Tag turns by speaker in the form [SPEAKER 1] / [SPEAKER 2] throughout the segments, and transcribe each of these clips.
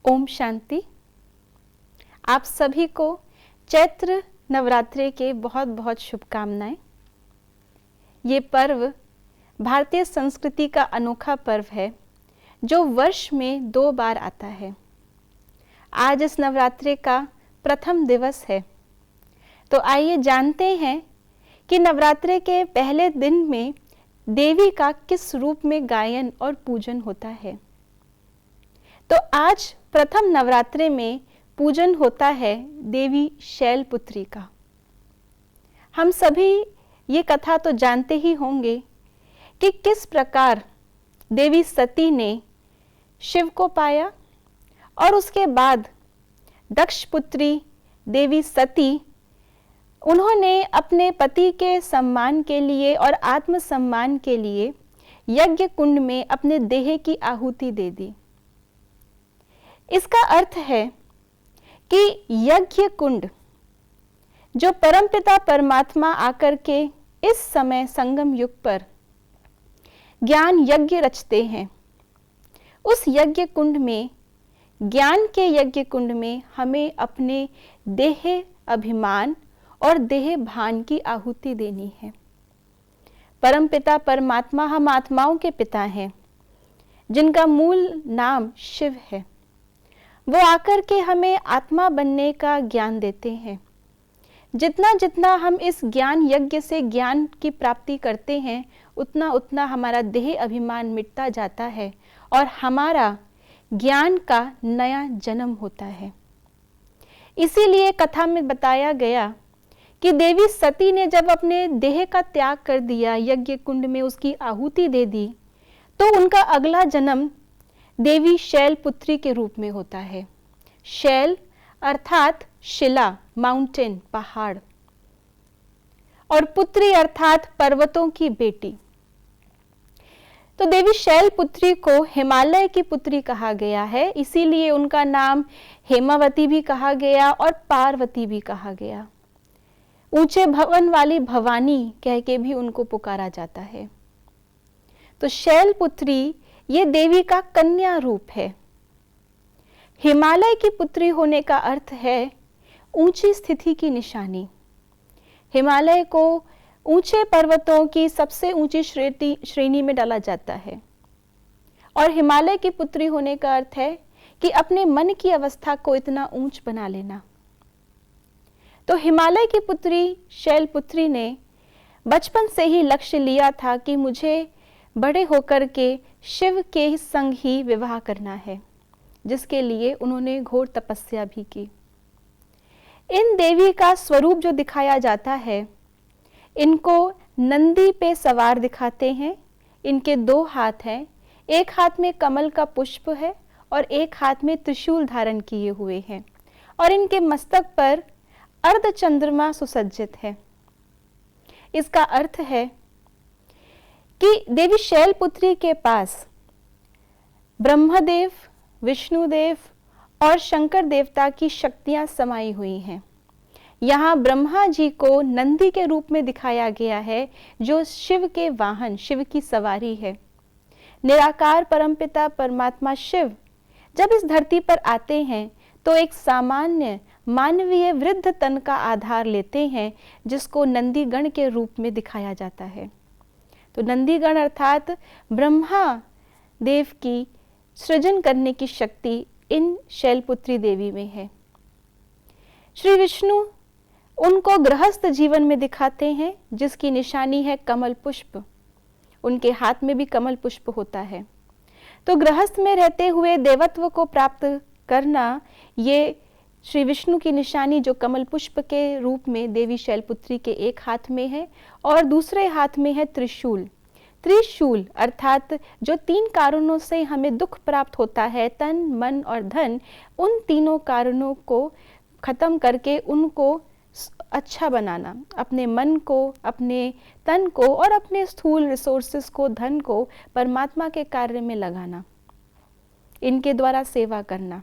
[SPEAKER 1] ओम शांति। आप सभी को चैत्र नवरात्रि के बहुत बहुत शुभकामनाएं। ये पर्व भारतीय संस्कृति का अनोखा पर्व है जो वर्ष में 2 बार आता है। आज इस नवरात्रि का प्रथम दिवस है, तो आइए जानते हैं कि नवरात्रि के पहले दिन में देवी का किस रूप में गायन और पूजन होता है। तो आज प्रथम नवरात्रि में पूजन होता है देवी शैलपुत्री का। हम सभी ये कथा तो जानते ही होंगे कि किस प्रकार देवी सती ने शिव को पाया और उसके बाद दक्ष पुत्री देवी सती, उन्होंने अपने पति के सम्मान के लिए और आत्मसम्मान के लिए यज्ञ कुंड में अपने देह की आहुति दे दी। इसका अर्थ है कि यज्ञ कुंड जो परमपिता परमात्मा आकर के इस समय संगम युग पर ज्ञान यज्ञ रचते हैं, उस यज्ञ कुंड में, ज्ञान के यज्ञ कुंड में हमें अपने देह अभिमान और देह भान की आहुति देनी है। परमपिता परमात्मा हम आत्माओं के पिता हैं, जिनका मूल नाम शिव है। वो आकर के हमें आत्मा बनने का ज्ञान देते हैं। जितना जितना हम इस ज्ञान यज्ञ से ज्ञान की प्राप्ति करते हैं, उतना उतना हमारा देह अभिमान मिटता जाता है और हमारा ज्ञान का नया जन्म होता है। इसीलिए कथा में बताया गया कि देवी सती ने जब अपने देह का त्याग कर दिया, यज्ञ कुंड में उसकी आहुति दे दी, तो उनका अगला जन्म देवी शैलपुत्री के रूप में होता है। शैल अर्थात शिला, माउंटेन, पहाड़, और पुत्री अर्थात पर्वतों की बेटी। तो देवी शैलपुत्री को हिमालय की पुत्री कहा गया है, इसीलिए उनका नाम हेमावती भी कहा गया और पार्वती भी कहा गया। ऊंचे भवन वाली भवानी कह के भी उनको पुकारा जाता है। तो शैलपुत्री ये देवी का कन्या रूप है। हिमालय की पुत्री होने का अर्थ है ऊंची स्थिति की निशानी। हिमालय को ऊंचे पर्वतों की सबसे ऊंची श्रेणी में डाला जाता है, और हिमालय की पुत्री होने का अर्थ है कि अपने मन की अवस्था को इतना ऊंच बना लेना। तो हिमालय की पुत्री शैलपुत्री ने बचपन से ही लक्ष्य लिया था कि मुझे बड़े होकर के शिव के संग ही विवाह करना है, जिसके लिए उन्होंने घोर तपस्या भी की। इन देवी का स्वरूप जो दिखाया जाता है, इनको नंदी पे सवार दिखाते हैं। इनके 2 हाथ हैं, एक हाथ में कमल का पुष्प है और एक हाथ में त्रिशूल धारण किए हुए हैं, और इनके मस्तक पर अर्धचंद्रमा सुसज्जित है। इसका अर्थ है कि देवी शैलपुत्री के पास ब्रह्मदेव, विष्णुदेव और शंकर देवता की शक्तियां समाई हुई हैं। यहाँ ब्रह्मा जी को नंदी के रूप में दिखाया गया है, जो शिव के वाहन, शिव की सवारी है। निराकार परमपिता परमात्मा शिव जब इस धरती पर आते हैं तो एक सामान्य मानवीय वृद्ध तन का आधार लेते हैं, जिसको नंदीगण के रूप में दिखाया जाता है। तो नंदीगण अर्थात ब्रह्मा देव की सृजन करने की शक्ति इन शैलपुत्री देवी में है। श्री विष्णु उनको गृहस्थ जीवन में दिखाते हैं, जिसकी निशानी है कमल पुष्प। उनके हाथ में भी कमल पुष्प होता है। तो गृहस्थ में रहते हुए देवत्व को प्राप्त करना, ये श्री विष्णु की निशानी जो कमल पुष्प के रूप में देवी शैलपुत्री के एक हाथ में है और दूसरे हाथ में है त्रिशूल। त्रिशूल अर्थात जो 3 कारणों से हमें दुख प्राप्त होता है, तन, मन और धन, उन तीनों कारणों को खत्म करके उनको अच्छा बनाना, अपने मन को, अपने तन को और अपने स्थूल रिसोर्सेस को, धन को परमात्मा के कार्य में लगाना, इनके द्वारा सेवा करना।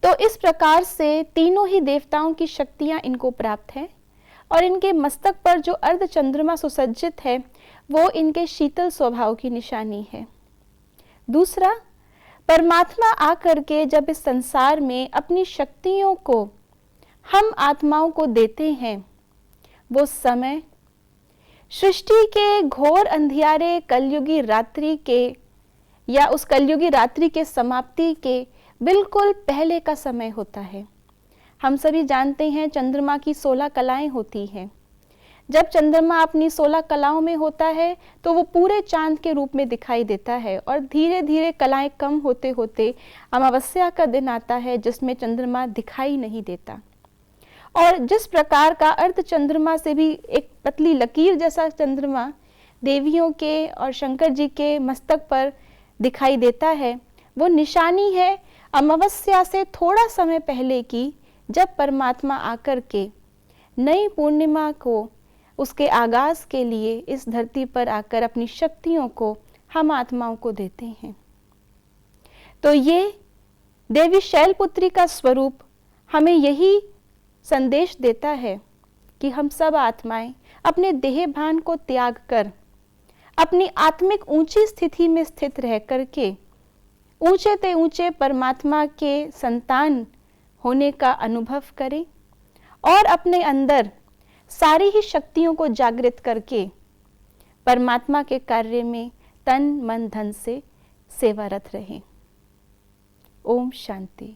[SPEAKER 1] तो इस प्रकार से तीनों ही देवताओं की शक्तियां इनको प्राप्त हैं, और इनके मस्तक पर जो अर्धचंद्रमा सुसज्जित है, वो इनके शीतल स्वभाव की निशानी है। दूसरा, परमात्मा आकर के जब इस संसार में अपनी शक्तियों को हम आत्माओं को देते हैं, वो समय सृष्टि के घोर अंधियारे कलयुगी रात्रि के या उस कलयुगी रात्रि के समाप्ति के बिल्कुल पहले का समय होता है। हम सभी जानते हैं चंद्रमा की 16 कलाएं होती हैं। जब चंद्रमा अपनी 16 कलाओं में होता है तो वो पूरे चांद के रूप में दिखाई देता है और धीरे धीरे कलाएं कम होते होते अमावस्या का दिन आता है जिसमें चंद्रमा दिखाई नहीं देता। और जिस प्रकार का अर्ध चंद्रमा से भी एक पतली लकीर जैसा चंद्रमा देवियों के और शंकर जी के मस्तक पर दिखाई देता है, वो निशानी है अमावस्या से थोड़ा समय पहले की, जब परमात्मा आकर के नई पूर्णिमा को उसके आगाज के लिए इस धरती पर आकर अपनी शक्तियों को हम आत्माओं को देते हैं। तो ये देवी शैलपुत्री का स्वरूप हमें यही संदेश देता है कि हम सब आत्माएं अपने देह भान को त्याग कर अपनी आत्मिक ऊंची स्थिति में स्थित रह करके ऊंचे ते ऊंचे परमात्मा के संतान होने का अनुभव करें और अपने अंदर सारी ही शक्तियों को जागृत करके परमात्मा के कार्य में तन मन धन से सेवारत रहें। ओम शांति।